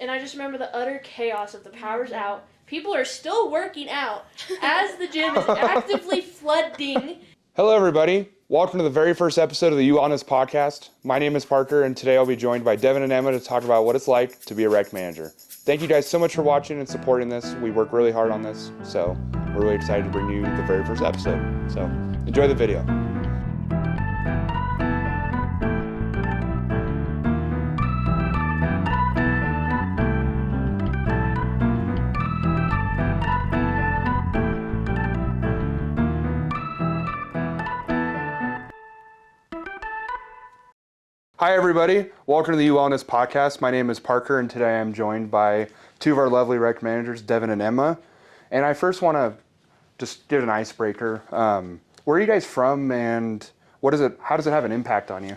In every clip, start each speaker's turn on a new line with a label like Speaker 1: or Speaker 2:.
Speaker 1: and I just remember the utter chaos of the power's out. People are still working out as the gym is actively flooding.
Speaker 2: Hello, everybody. Welcome to the very first episode of the UWellness podcast. My name is Parker, and today I'll be joined by Devin and Emma to talk about what it's like to be a rec manager. Thank you guys so much for watching and supporting this. We work really hard on this, so we're really excited to bring you the very first episode. So enjoy the video. Hi, everybody. Welcome to the UWellness podcast. My name is Parker, and today I'm joined by two of our lovely rec managers, Devin and Emma. And I first want to just give an icebreaker. Where are you guys from, and what is it? How does it have an impact on you?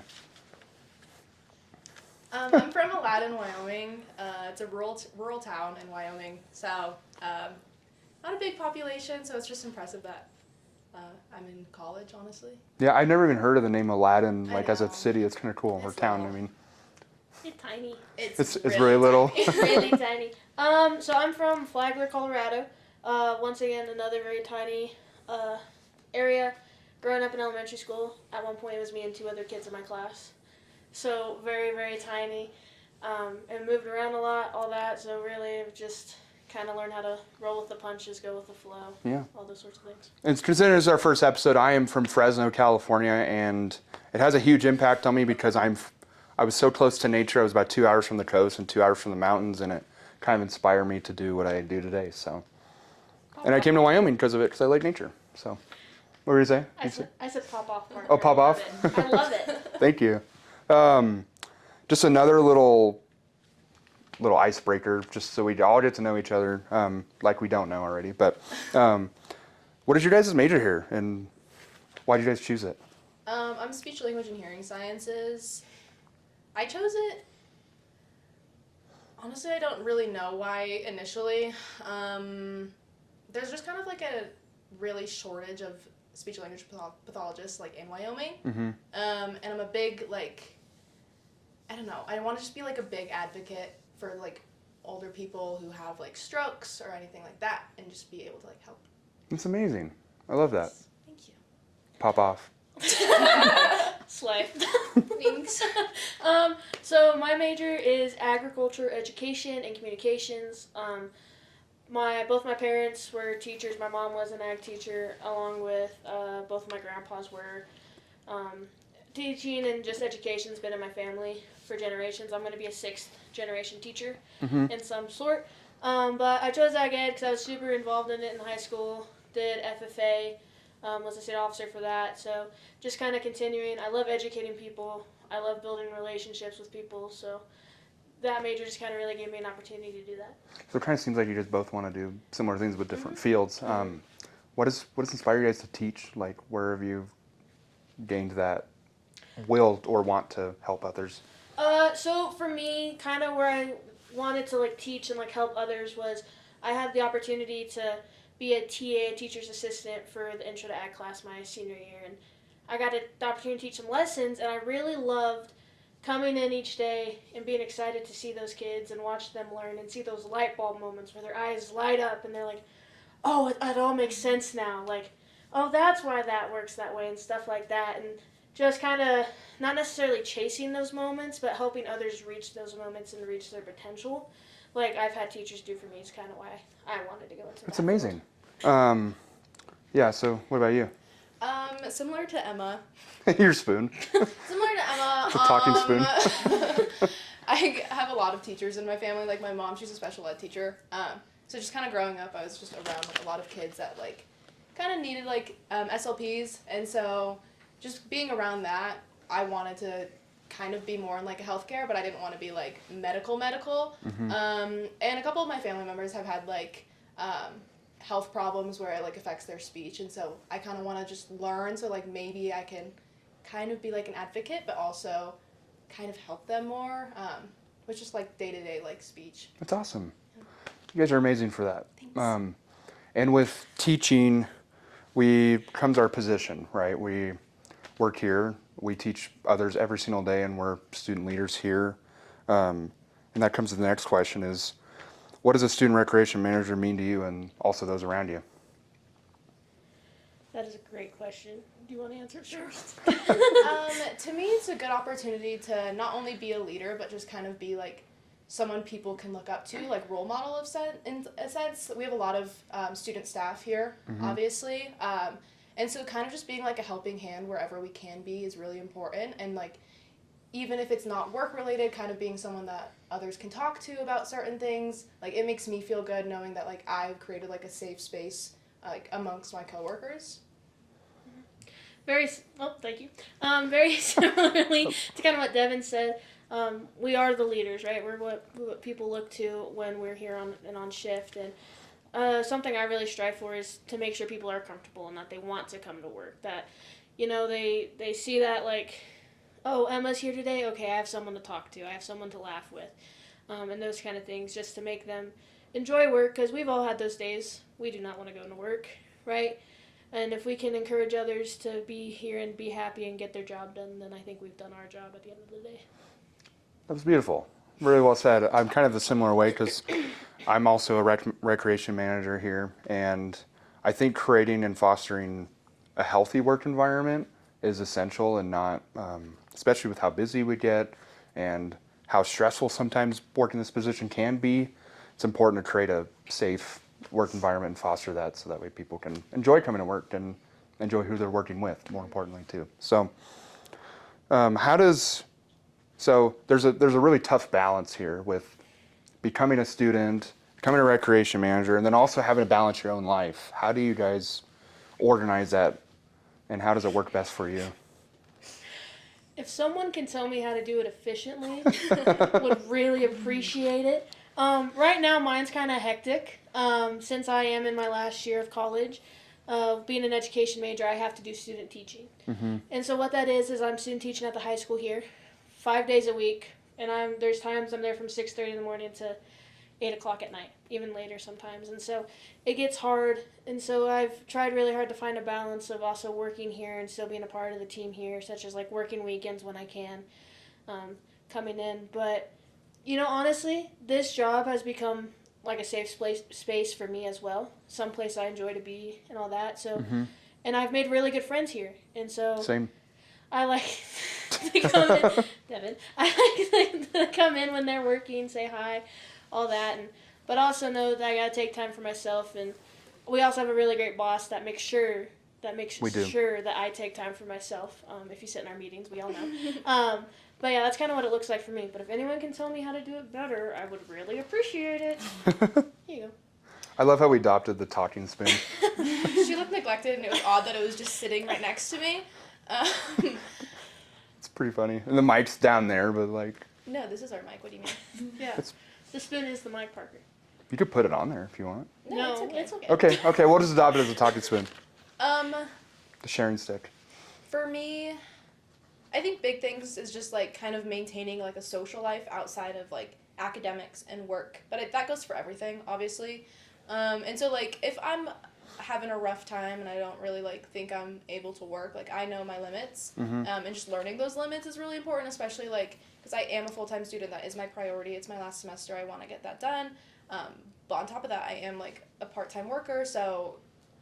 Speaker 3: I'm from Aladdin, Wyoming. It's a rural town in Wyoming, so not a big population. So it's just impressive that I'm in college, honestly.
Speaker 2: Yeah, I've never even heard of the name Aladdin, like as a
Speaker 3: know.
Speaker 2: city. It's kind of cool, or town,
Speaker 3: little.
Speaker 2: I mean.
Speaker 1: It's tiny.
Speaker 2: It's really little.
Speaker 1: It's really tiny. So I'm from Flagler, Colorado. Once again, another very tiny area. Growing up in elementary school, at one point it was me and two other kids in my class. So very, very tiny. And moved around a lot, all that. So really just kind of learn how to roll with the punches, go with the flow.
Speaker 2: Yeah.
Speaker 1: All those sorts of things.
Speaker 2: It's considered as our first episode. I am from Fresno, California, and it has a huge impact on me because I was so close to nature. I was about 2 hours from the coast and 2 hours from the mountains, and it kind of inspired me to do what I do today. So, and I came to Wyoming because of it, because I like nature. So, what were you saying?
Speaker 1: I said pop off, Mark.
Speaker 2: Oh, pop off?
Speaker 1: I love it.
Speaker 2: Thank you. Just another little icebreaker, just so we all get to know each other, like we don't know already. But what is your guys' major here, and why did you guys choose it?
Speaker 3: I'm speech, language, and hearing sciences. I chose it. Honestly, I don't really know why initially. There's just kind of like a really shortage of speech and language pathologists like in Wyoming.
Speaker 2: Mm-hmm.
Speaker 3: And I'm a big I don't know. I want to just be like a big advocate for like older people who have like strokes or anything like that, and just be able to like help.
Speaker 2: It's amazing. I love that.
Speaker 3: Thank you.
Speaker 2: Pop off.
Speaker 1: Slay.
Speaker 3: Thanks.
Speaker 1: So my major is agriculture, education, and communications. Both my parents were teachers. My mom was an ag teacher, along with both of my grandpas were. Teaching and just education's been in my family for generations. I'm going to be a 6th generation teacher in some sort. But I chose ag ed because I was super involved in it in high school. Did FFA, was a state officer for that. So just kind of continuing. I love educating people. I love building relationships with people. So that major just kind of really gave me an opportunity to do that.
Speaker 2: So it kind of seems like you just both want to do similar things with different fields. What has inspired you guys to teach? Like, where have you gained that will or want to help others?
Speaker 1: So for me, kind of where I wanted to like teach and like help others was I had the opportunity to be a TA, a teacher's assistant, for the Intro to Ag class my senior year, and I got the opportunity to teach some lessons, and I really loved coming in each day and being excited to see those kids and watch them learn and see those light bulb moments where their eyes light up and they're like, oh, it all makes sense now. Like, oh, that's why that works that way and stuff like that. And just kind of not necessarily chasing those moments, but helping others reach those moments and reach their potential. Like I've had teachers do for me is kind of why I wanted to go into that.
Speaker 2: That's amazing. Yeah, so what about you?
Speaker 3: Similar to Emma.
Speaker 2: Your spoon.
Speaker 3: Similar to Emma.
Speaker 2: The talking spoon.
Speaker 3: I have a lot of teachers in my family. Like my mom, she's a special ed teacher. So just kind of growing up, I was just around like a lot of kids that like kind of needed like SLPs, and so just being around that, I wanted to kind of be more in like a healthcare, but I didn't want to be like medical.
Speaker 2: Mm-hmm.
Speaker 3: And a couple of my family members have had like health problems where it like affects their speech, and so I kind of want to just learn, so like maybe I can kind of be like an advocate, but also kind of help them more with just like day-to-day like speech.
Speaker 2: That's awesome. You guys are amazing for that.
Speaker 3: Thanks.
Speaker 2: And with teaching, comes our position, right? We work here. We teach others every single day, and we're student leaders here. And And that comes to the next question is, what does a student recreation manager mean to you and also those around you?
Speaker 1: That is a great question. Do you want to answer it first?
Speaker 3: To me, it's a good opportunity to not only be a leader, but just kind of be like someone people can look up to, like role model in a sense. We have a lot of student staff here, obviously. And so kind of just being like a helping hand wherever we can be is really important. And like, even if it's not work related, kind of being someone that others can talk to about certain things. Like, it makes me feel good knowing that like I've created like a safe space like amongst my coworkers.
Speaker 1: Thank you. Very similarly to kind of what Devin said, we are the leaders, right? We're what people look to when we're here on shift, and something I really strive for is to make sure people are comfortable and that they want to come to work. That, they see that like, oh, Emma's here today. Okay, I have someone to talk to. I have someone to laugh with, and those kind of things, just to make them enjoy work. Because we've all had those days we do not want to go to work, right? And if we can encourage others to be here and be happy and get their job done, then I think we've done our job at the end of the day.
Speaker 2: That was beautiful. Really well said. I'm kind of the similar way because I'm also a recreation manager here, and I think creating and fostering a healthy work environment is essential, and not, especially with how busy we get and how stressful sometimes working this position can be. It's important to create a safe work environment and foster that, so that way people can enjoy coming to work and enjoy who they're working with, more importantly too. So there's a really tough balance here with becoming a student, becoming a recreation manager, and then also having to balance your own life. How do you guys organize that, and how does it work best for you?
Speaker 1: If someone can tell me how to do it efficiently, would really appreciate it. Right now, mine's kind of hectic. Since I am in my last year of college, being an education major, I have to do student teaching.
Speaker 2: Mm-hmm.
Speaker 1: And so what that is I'm student teaching at the high school here, 5 days a week. And there's times I'm there from 6:30 in the morning to 8 o'clock at night, even later sometimes. And so it gets hard. And so I've tried really hard to find a balance of also working here and still being a part of the team here, such as like working weekends when I can, coming in. But, honestly, this job has become like a safe space for me as well. Someplace I enjoy to be and all that. So, and I've made really good friends here. And so
Speaker 2: Same.
Speaker 1: I like to come in, Devin. I like to come in when they're working, say hi, all that, but also know that I gotta take time for myself. And we also have a really great boss that makes sure that I take time for myself. If you sit in our meetings, we all know. But yeah, that's kind of what it looks like for me. But if anyone can tell me how to do it better, I would really appreciate it. Here you go.
Speaker 2: I love how we adopted the talking spoon.
Speaker 3: She looked neglected, and it was odd that it was just sitting right next to me.
Speaker 2: It's pretty funny. And the mic's down there, but like...
Speaker 3: No, this is our mic. What do you mean?
Speaker 1: Yeah. The spoon is the mic, Parker.
Speaker 2: You could put it on there if you want.
Speaker 3: No, it's okay.
Speaker 2: Okay, we'll just adopt it as a talking spoon. The sharing stick.
Speaker 3: For me, I think big things is just like kind of maintaining like a social life outside of like academics and work. But that goes for everything, obviously. And so like if I'm having a rough time and I don't really like think I'm able to work, like I know my limits. And just learning those limits is really important, especially like because I am a full-time student. That is my priority. It's my last semester. I want to get that done. But on top of that, I am like a part-time worker, so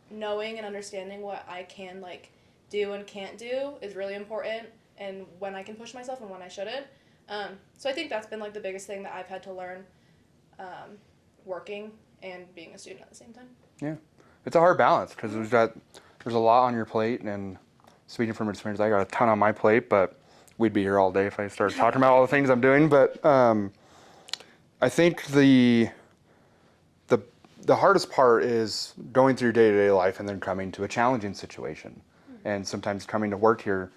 Speaker 3: knowing and understanding what I can like do and can't do is really important, and when I can push myself and when I shouldn't. So I think that's been like the biggest thing that I've had to learn, working and being a student at the same time.
Speaker 2: Yeah, it's a hard balance because there's a lot on your plate, and speaking from experience, I got a ton on my plate, but we'd be here all day if I started talking about all the things I'm doing. But I think the hardest part is going through your day-to-day life and then coming to a challenging situation. And sometimes coming to work here,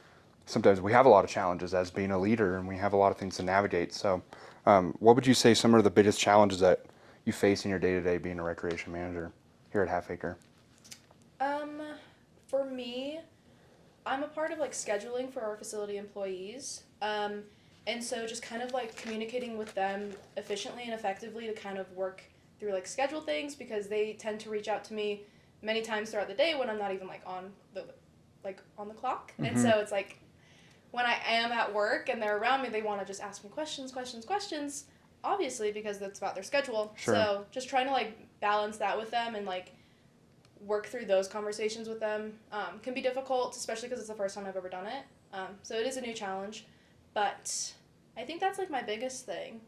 Speaker 2: sometimes we have a lot of challenges as being a leader, and we have a lot of things to navigate. So what would you say some of the biggest challenges that you face in your day-to-day being a recreation manager here at Half Acre?
Speaker 3: For me, I'm a part of like scheduling for our facility employees. And so just kind of like communicating with them efficiently and effectively to kind of work through like schedule things, because they tend to reach out to me many times throughout the day when I'm not even like on the clock. And so it's like when I am at work and they're around me, they want to just ask me questions. obviously, because that's about their schedule.
Speaker 2: Sure.
Speaker 3: So just trying to like balance that with them and like work through those conversations with them can be difficult, especially because it's the first time I've ever done it. So it is a new challenge, but I think that's like my biggest thing.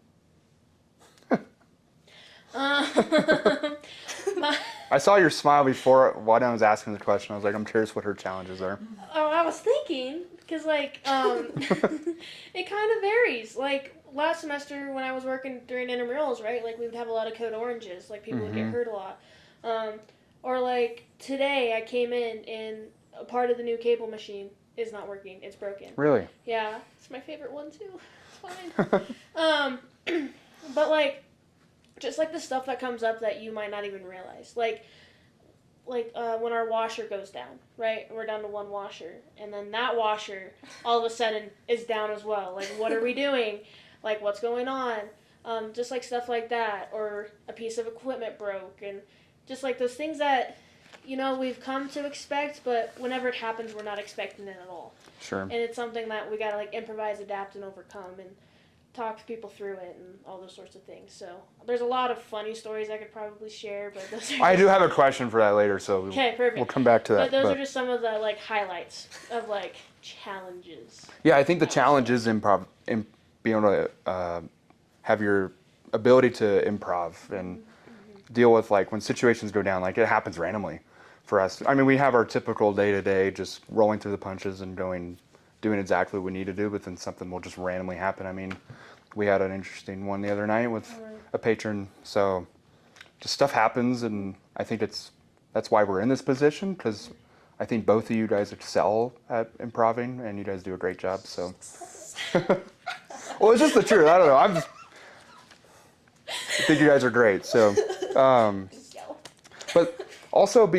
Speaker 2: I saw your smile before when I was asking the question. I was like, I'm curious what her challenges are.
Speaker 1: Oh, I was thinking, because, like, it kind of varies. Like, last semester when I was working during Intramurals, right, like, we would have a lot of code oranges. Like, people would get hurt a lot. Or, like, today I came in and a part of the new cable machine is not working. It's broken.
Speaker 2: Really?
Speaker 1: Yeah. It's my favorite one, too. It's fine. But, like, just, like, the stuff that comes up that you might not even realize. Like when our washer goes down, right? We're down to one washer. And then that washer, all of a sudden, is down as well. Like, what are we doing? Like, what's going on? Just, like, stuff like that. Or a piece of equipment broke. And just, like, those things that, you know, we've come to expect, but whenever it happens, we're not expecting it at all.
Speaker 2: Sure.
Speaker 1: And it's something that we got to, like, improvise, adapt, and overcome. And talk to people through it and all those sorts of things. So there's a lot of funny stories I could probably share, but those are
Speaker 2: I do have a question for that later, so
Speaker 1: okay, perfect.
Speaker 2: we'll come back to that.
Speaker 1: But those are just some of the like highlights of like challenges.
Speaker 2: Yeah, I think the challenge is being able to have your ability to improv and deal with like when situations go down, like it happens randomly for us. I mean, we have our typical day-to-day just rolling through the punches and doing exactly what we need to do, but then something will just randomly happen. I mean, we had an interesting one the other night with a patron, so just stuff happens, and I think that's why we're in this position, because I think both of you guys excel at improving, and you guys do a great job, so. Well, it's just the truth. I don't know. I think you guys are great, so. But also,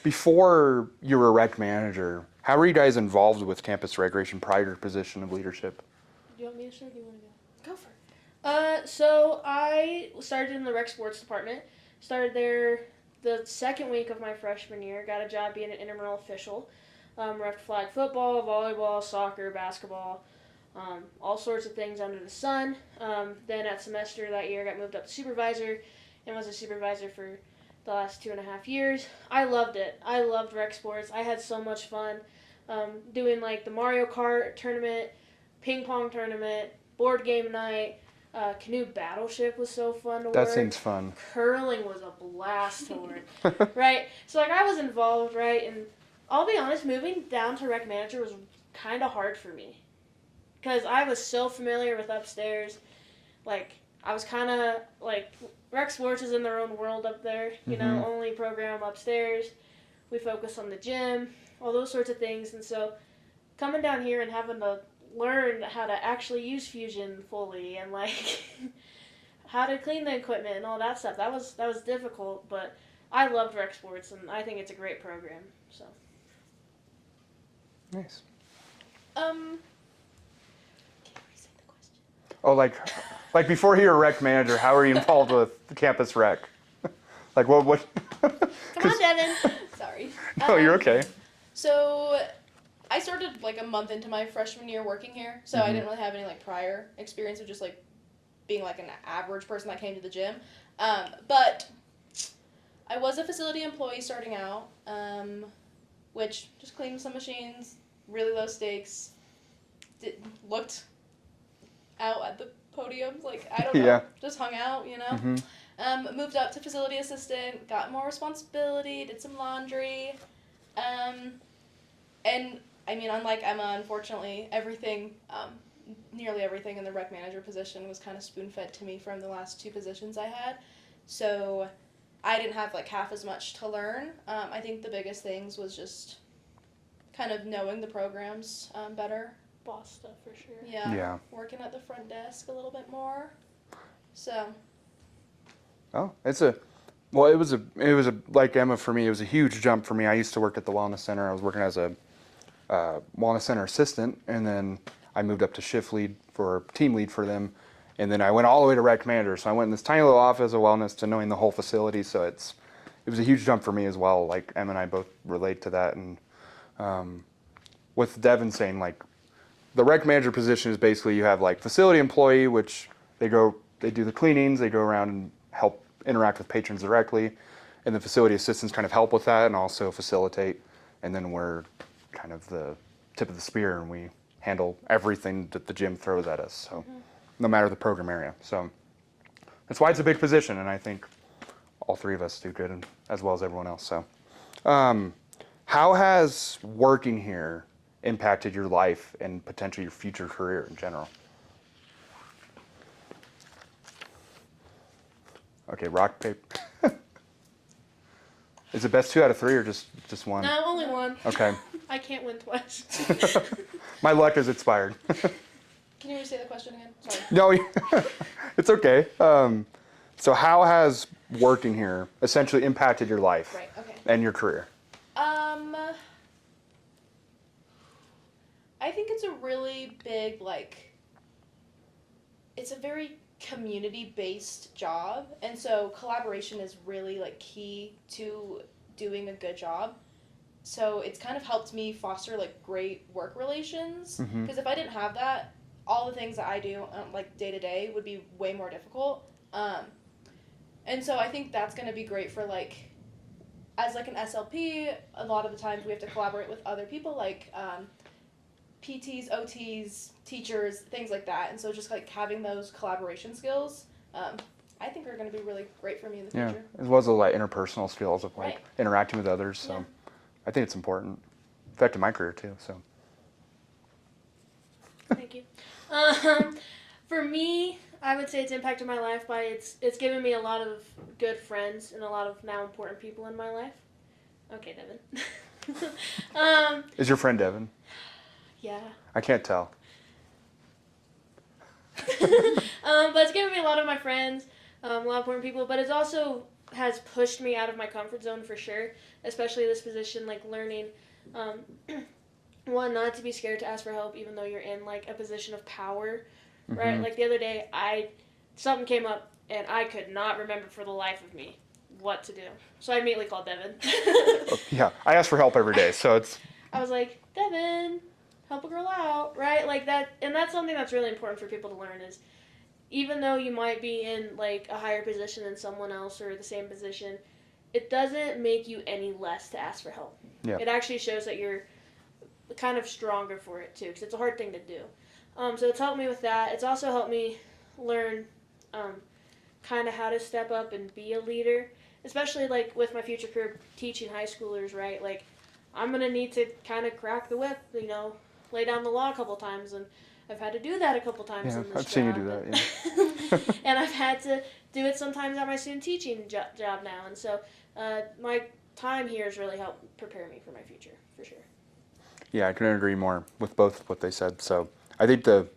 Speaker 2: before you were a rec manager, how were you guys involved with campus recreation prior to your position of leadership?
Speaker 1: Do you want me to start or do you want to go? Go for it. So I started in the rec sports department. Started there the second week of my freshman year. Got a job being an intramural official. Ref flag football, volleyball, soccer, basketball, all sorts of things under the sun. Then at semester that year, got moved up to supervisor and was a supervisor for the last 2.5 years. I loved it. I loved rec sports. I had so much fun doing like the Mario Kart tournament, ping pong tournament, board game night, canoe battleship was so fun to work.
Speaker 2: That seems fun.
Speaker 1: Curling was a blast to work, right? So like I was involved, right? And I'll be honest, moving down to rec manager was kind of hard for me because I was so familiar with upstairs. Like I was kind of like rec sports is in their own world up there, you know, only program upstairs. We focus on the gym, all those sorts of things. And so coming down here and having to learn how to actually use Fusion fully and like how to clean the equipment and all that stuff, that was difficult, but I loved rec sports and I think it's a great program. So
Speaker 2: nice.
Speaker 3: Can you restate the question?
Speaker 2: Oh, like before you were a rec manager, how were you involved with the campus rec? Like what?
Speaker 1: come on, Devin.
Speaker 3: Sorry.
Speaker 2: No, you're okay.
Speaker 3: So I started like a month into my freshman year working here, so I didn't really have any like prior experience of just like being like an average person that came to the gym. But I was a facility employee starting out, which just cleaned some machines, really low stakes, looked out at the podiums, like, I don't know, just hung out, you know. Moved up to facility assistant, got more responsibility, did some laundry, and I mean, unlike Emma, unfortunately, everything, nearly everything in the rec manager position was kind of spoon-fed to me from the last 2 positions I had, so I didn't have like half as much to learn. I think the biggest things was just kind of knowing the programs better.
Speaker 1: Boss stuff for sure.
Speaker 3: Yeah. Working at the front desk a little bit more. So.
Speaker 2: Oh, it was a like Emma for me. It was a huge jump for me. I used to work at the wellness center. I was working as a wellness center assistant, and then I moved up to shift lead for team lead for them, and then I went all the way to rec manager. So I went in this tiny little office of wellness to knowing the whole facility. So it was a huge jump for me as well. Like Emma and I both relate to that, and with Devin saying like. The rec manager position is basically you have like facility employee, which they go they do the cleanings, they go around and help interact with patrons directly, and the facility assistants kind of help with that and also facilitate. And then we're kind of the tip of the spear, and we handle everything that the gym throws at us. So no matter the program area. So that's why it's a big position, and I think all three of us do good, and as well as everyone else. So how has working here impacted your life and potentially your future career in general? Okay, rock, paper. Is it best 2 out of 3 or just one?
Speaker 1: No, only one.
Speaker 2: Okay.
Speaker 1: I can't win twice.
Speaker 2: My luck is expired.
Speaker 3: Can you restate the question again? Sorry.
Speaker 2: No, it's okay. So how has working here essentially impacted your life
Speaker 3: Right, okay.
Speaker 2: and your career?
Speaker 3: I think it's a really big, like, it's a very community-based job, and so collaboration is really, like, key to doing a good job. So it's kind of helped me foster, like, great work relations, because if I didn't have that, all the things that I do, like, day-to-day would be way more difficult. And so I think that's going to be great for, like, as, like, an SLP, a lot of the times we have to collaborate with other people, like, PTs, OTs, teachers, things like that. And so just, like, having those collaboration skills, I think are going to be really great for me in the future.
Speaker 2: Yeah, as well as the like interpersonal skills of like
Speaker 3: Right.
Speaker 2: interacting with others. So
Speaker 3: Yeah.
Speaker 2: I think it's important. Affected my career too. So
Speaker 1: Thank you. For me, I would say it's impacted my life by it's given me a lot of good friends and a lot of now important people in my life. Okay, Devin.
Speaker 2: is your friend Devin?
Speaker 1: Yeah.
Speaker 2: I can't tell.
Speaker 1: But it's given me a lot of my friends, a lot of important people, but it's also has pushed me out of my comfort zone for sure, especially this position, like learning, one, not to be scared to ask for help even though you're in like a position of power, right? Like the other day, something came up and I could not remember for the life of me what to do. So I immediately called Devin.
Speaker 2: Yeah, I ask for help every day, so it's.
Speaker 1: I was like, Devin, help a girl out, right? Like that, and that's something that's really important for people to learn is even though you might be in like a higher position than someone else or the same position, it doesn't make you any less to ask for help.
Speaker 2: Yeah.
Speaker 1: It actually shows that you're kind of stronger for it too, because it's a hard thing to do. So it's helped me with that. It's also helped me learn kind of how to step up and be a leader, especially like with my future career teaching high schoolers, right? Like I'm going to need to kind of crack the whip, you know, lay down the law a couple times, and I've had to do that a couple times
Speaker 2: Yeah,
Speaker 1: in this
Speaker 2: I've seen you do that,
Speaker 1: yeah. And I've had to do it sometimes at my student teaching job now, and so my time here has really helped prepare me for my future, for sure.
Speaker 2: Yeah, I couldn't agree more with both what they said. So I think you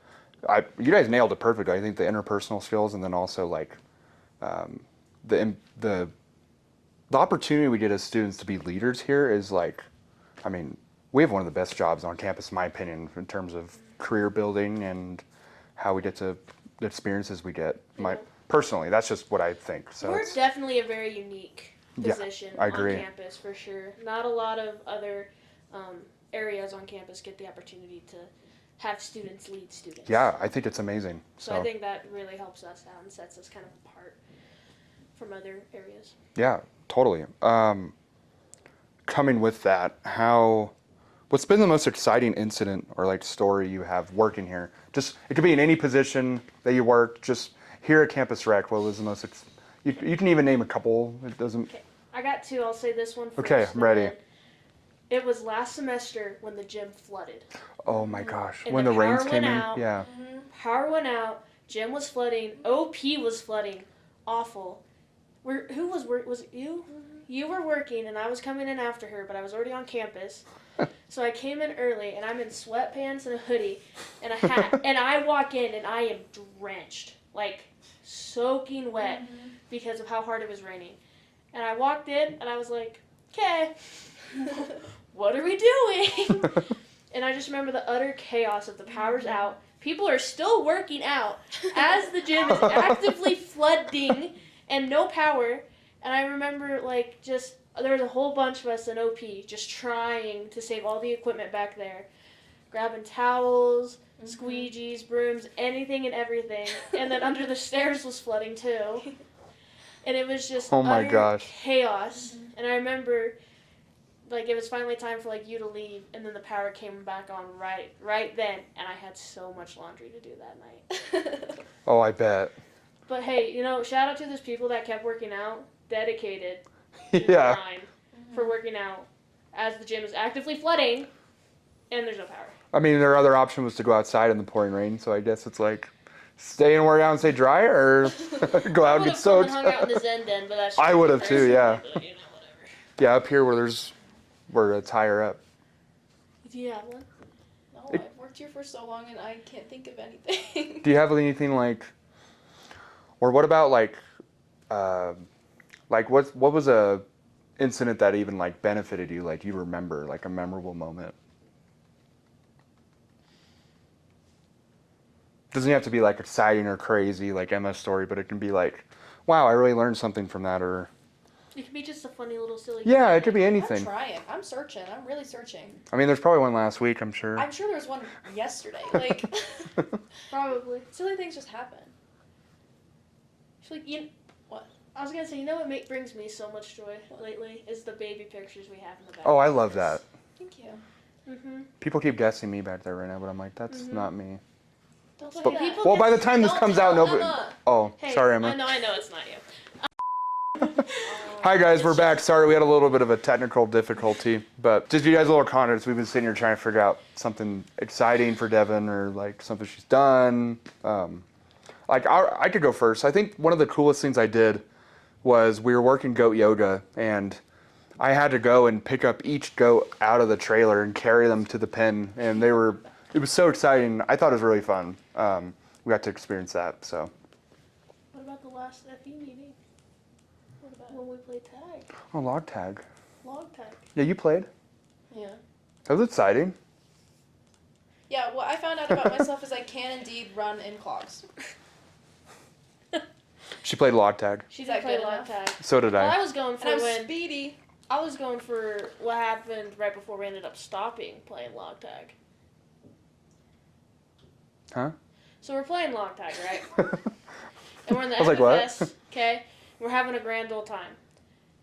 Speaker 2: guys nailed it perfectly. I think the interpersonal skills, and then also like the opportunity we get as students to be leaders here is like, I mean, we have one of the best jobs on campus, in my opinion, in terms of career building and how we get to the experiences we get. Personally, that's just what I think. So
Speaker 1: we're definitely a very unique
Speaker 2: Yeah,
Speaker 1: position
Speaker 2: I
Speaker 1: on
Speaker 2: agree.
Speaker 1: campus, for sure. Not a lot of other areas on campus get the opportunity to have students lead students.
Speaker 2: Yeah, I think it's amazing.
Speaker 1: So I think that really helps us out and sets us kind of apart from other areas.
Speaker 2: Yeah, totally. Coming with that, what's been the most exciting incident or like story you have working here? Just, it could be in any position that you work, just here at Campus Rec, what was the most, you can even name a couple, it doesn't.
Speaker 1: Okay, I got two, I'll say this one first.
Speaker 2: Okay, I'm ready.
Speaker 1: and then It was last semester when the gym flooded.
Speaker 2: Oh my gosh,
Speaker 1: And
Speaker 2: when
Speaker 1: the
Speaker 2: the rains
Speaker 1: power
Speaker 2: came in,
Speaker 1: went out.
Speaker 2: yeah.
Speaker 1: Power went out, gym was flooding, OP was flooding, awful. Who was it you? You were working and I was coming in after her, but I was already on campus. So I came in early and I'm in sweatpants and a hoodie and a hat. And I walk in and I am drenched, like soaking wet because of how hard it was raining. And I walked in and I was like, okay, what are we doing? And I just remember the utter chaos of the power's out. People are still working out as the gym is actively flooding and no power. And I remember like just there was a whole bunch of us in OP just trying to save all the equipment back there, grabbing towels squeegees, brooms, anything and everything. And then under the stairs was flooding too. And it was just
Speaker 2: Oh my
Speaker 1: utter
Speaker 2: gosh.
Speaker 1: chaos. And I remember, like, it was finally time for, like, you to leave, and then the power came back on right then, and I had so much laundry to do that night.
Speaker 2: Oh, I bet.
Speaker 1: But hey, shout out to those people that kept working out, dedicated to the
Speaker 2: Yeah.
Speaker 1: grind for working out as the gym is actively flooding and there's no power.
Speaker 2: I mean, their other option was to go outside in the pouring rain, so I guess it's like, stay and work out and stay dry, or go out and get soaked.
Speaker 1: I would have hung out in the Zen den, but that's
Speaker 2: I would have too, yeah.
Speaker 1: But, whatever.
Speaker 2: Yeah, up here where it's higher up.
Speaker 1: Do you have one?
Speaker 3: No, I've worked here for so long and I can't think of anything.
Speaker 2: Do you have anything like, or what about like what was a incident that even like benefited you, like you remember, like a memorable moment? Doesn't have to be like exciting or crazy like Emma's story, but it can be like, wow, I really learned something from that, or
Speaker 1: It could be just a funny little silly.
Speaker 2: yeah, it could be
Speaker 3: I'm
Speaker 2: anything.
Speaker 3: trying. I'm searching. I'm really searching.
Speaker 2: I mean, there's probably one last week, I'm sure.
Speaker 3: I'm sure there was one yesterday. Like,
Speaker 1: Probably.
Speaker 3: silly things just happen.
Speaker 1: I feel like I was gonna say, what brings me so much joy lately is the baby pictures we have in the back.
Speaker 2: Oh, I love that.
Speaker 3: Thank you.
Speaker 1: Mhm.
Speaker 2: People keep guessing me back there right now, but I'm like, that's not me.
Speaker 3: Don't say
Speaker 1: But
Speaker 3: that.
Speaker 1: people
Speaker 2: Well, by the
Speaker 1: get-
Speaker 2: time this
Speaker 1: don't
Speaker 2: comes
Speaker 1: tell
Speaker 2: out, nobody.
Speaker 1: Emma.
Speaker 2: Oh,
Speaker 1: Hey,
Speaker 2: sorry, Emma.
Speaker 1: I know it's not you.
Speaker 2: Hi guys, we're back. Sorry, we had a little bit of a technical difficulty, but just give you guys a little context. We've been sitting here trying to figure out something exciting for Devin, or like something she's done. I could go first. I think one of the coolest things I did was we were working goat yoga, and I had to go and pick up each goat out of the trailer and carry them to the pen, and it was so exciting. I thought it was really fun. We got to experience that, so.
Speaker 1: What about the last FE meeting? What about when we played tag?
Speaker 2: Oh, log tag.
Speaker 1: Log tag.
Speaker 2: Yeah, you played?
Speaker 3: Yeah.
Speaker 2: That was exciting.
Speaker 3: Yeah, what I found out about myself is I can indeed run in clogs.
Speaker 2: She played log tag.
Speaker 1: She
Speaker 3: Is
Speaker 1: did
Speaker 3: that
Speaker 1: play
Speaker 3: good
Speaker 1: log
Speaker 3: enough?
Speaker 1: tag.
Speaker 2: So did
Speaker 1: Well,
Speaker 2: I.
Speaker 1: I was going for
Speaker 3: And I'm
Speaker 1: when
Speaker 3: speedy.
Speaker 1: I was going for what happened right before we ended up stopping playing log tag.
Speaker 2: Huh?
Speaker 1: So we're playing log tag, right? And we're in the
Speaker 2: I was like, what?
Speaker 1: FFS, okay? We're having a grand old time.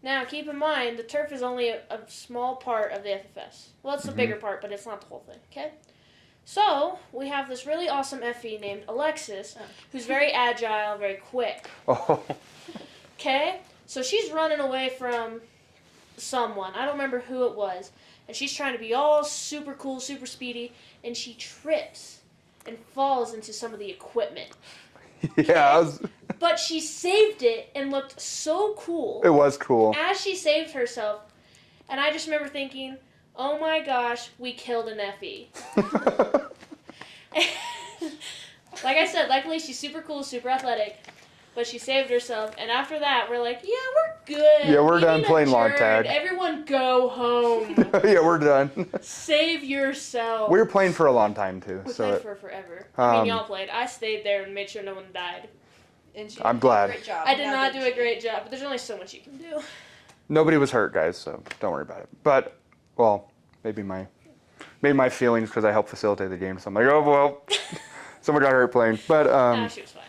Speaker 1: Now, keep in mind, the turf is only a small part of the FFS. Well, it's the bigger part, but it's not the whole thing, okay? So, we have this really awesome FE named Alexis, who's very agile, very quick,
Speaker 2: Oh.
Speaker 1: okay? So she's running away from someone. I don't remember who it was. And she's trying to be all super cool, super speedy, and she trips and falls into some of the equipment.
Speaker 2: Yeah,
Speaker 1: But she saved it and looked so cool
Speaker 2: it was cool.
Speaker 1: as she saved herself. And I just remember thinking, oh my gosh, we killed an FE. Like I said, luckily she's super cool, super athletic. But she saved herself. And after that, we're like, yeah, we're good.
Speaker 2: Yeah, we're
Speaker 1: We
Speaker 2: done
Speaker 1: need
Speaker 2: playing log
Speaker 1: adjourn.
Speaker 2: tag.
Speaker 1: Everyone go home.
Speaker 2: Yeah, we're done.
Speaker 1: Save yourself.
Speaker 2: We were playing for a long time too,
Speaker 1: We
Speaker 2: so
Speaker 1: played for forever. I mean,
Speaker 2: um,
Speaker 1: y'all played. I stayed there and made sure no one died.
Speaker 3: And she
Speaker 2: I'm
Speaker 3: did
Speaker 2: glad.
Speaker 3: a great job.
Speaker 1: I did
Speaker 3: Now
Speaker 1: not
Speaker 3: that
Speaker 1: do a
Speaker 3: she-
Speaker 1: great job, but there's only so much you can do.
Speaker 2: nobody was hurt, guys. So don't worry about it. But well, maybe my feelings because I helped facilitate the game. So I'm like, oh well, someone got hurt playing. But
Speaker 1: Nah, she was fine.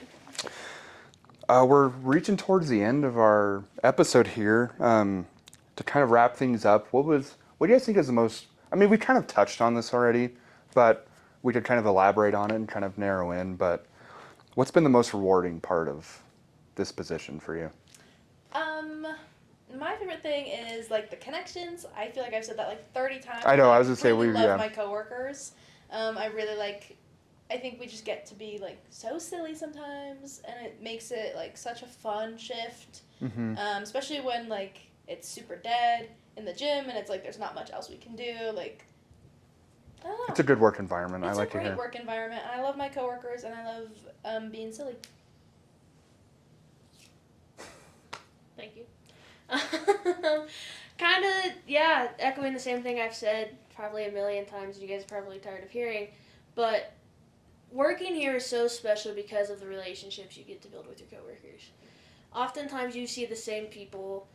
Speaker 2: we're reaching towards the end of our episode here. To kind of wrap things up, what do you guys think is the most? I mean, we kind of touched on this already, but we could kind of elaborate on it and kind of narrow in. But what's been the most rewarding part of this position for you?
Speaker 3: My favorite thing is like the connections. I feel like I've said that like 30 times.
Speaker 2: I know, I was gonna say,
Speaker 3: really
Speaker 2: we-
Speaker 3: love
Speaker 2: yeah.
Speaker 3: my coworkers. I really like. I think we just get to be like so silly sometimes, and it makes it like such a fun shift.
Speaker 2: Mm-hmm.
Speaker 3: Especially when like it's super dead in the gym, and it's like there's not much else we can do. Like, I don't know.
Speaker 2: It's a good work environment.
Speaker 3: It's
Speaker 2: I like
Speaker 3: a
Speaker 2: to
Speaker 3: great
Speaker 2: hear.
Speaker 3: work environment, and I love my coworkers, and I love being silly.
Speaker 1: Thank you. Kind of, yeah, echoing the same thing I've said probably a million times. You guys are probably tired of hearing, but working here is so special because of the relationships you get to build with your coworkers. Oftentimes, you see the same people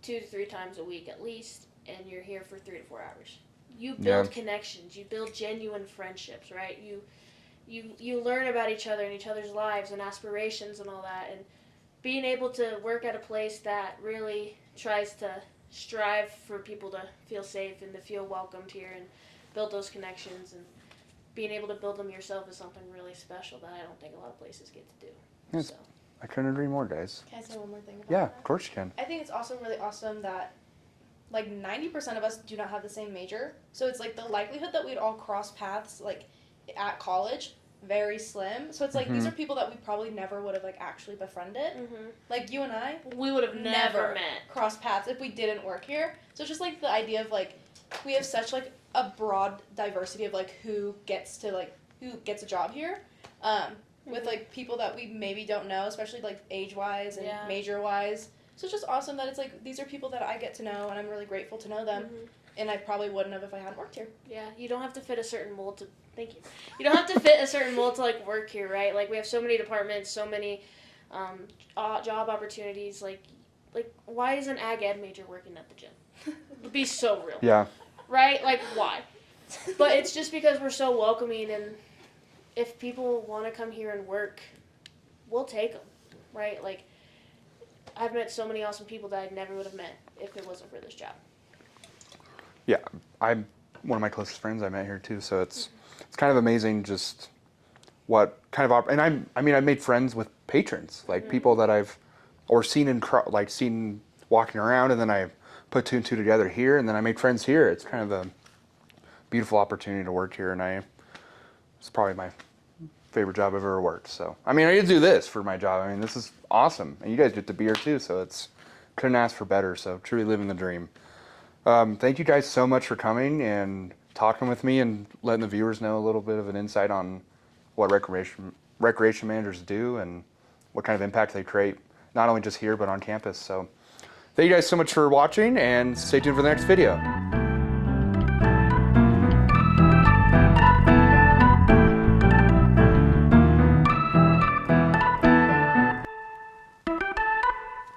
Speaker 1: 2 to 3 times a week at least, and you're here for 3 to 4 hours. You build connections. You build genuine friendships, right? you learn about each other and each other's lives and aspirations and all that, and being able to work at a place that really tries to strive for people to feel safe and to feel welcomed here and build those connections, and being able to build them yourself is something really special that I don't think a lot of places get to do.
Speaker 2: Yes.
Speaker 1: So.
Speaker 2: I couldn't agree more, guys.
Speaker 3: Can I say one more thing about
Speaker 2: Yeah,
Speaker 3: that?
Speaker 2: of course you can.
Speaker 3: I think it's also really awesome that like 90% of us do not have the same major. So it's like the likelihood that we'd all cross paths like at college, very slim. So it's like these are people that we probably never would have like actually befriended. Like you and I,
Speaker 1: We would have never met.
Speaker 3: crossed paths if we didn't work here. So it's just like the idea of like we have such like a broad diversity of like who gets a job here. With like people that we maybe don't know, especially like age wise and major wise. So it's just awesome that it's like these are people that I get to know, and I'm really grateful to know them. And I probably wouldn't have if I hadn't worked here.
Speaker 1: Yeah, you don't have to fit a certain mold to. Thank you. You don't have to fit a certain mold to like work here, right? Like we have so many departments, so many job opportunities. Like why is an ag ed major working at the gym? To be so real.
Speaker 2: Yeah.
Speaker 1: Right? Like why? But it's just because we're so welcoming, and if people want to come here and work, we'll take them, right? Like I've met so many awesome people that I never would have met if it wasn't for this job.
Speaker 2: Yeah, I'm one of my closest friends I met here too, so it's kind of amazing just what kind of and I mean I've made friends with patrons, like people that I've seen walking around, and then I put two and two together here, and then I made friends here. It's kind of a beautiful opportunity to work here, and it's probably my favorite job I've ever worked. So I mean I get to do this for my job. I mean this is awesome, and you guys get to be here too, so couldn't ask for better. So truly living the dream. Thank you guys so much for coming and talking with me and letting the viewers know a little bit of an insight on what recreation managers do and what kind of impact they create, not only just here but on campus. So thank you guys so much for watching, and stay tuned for the next video.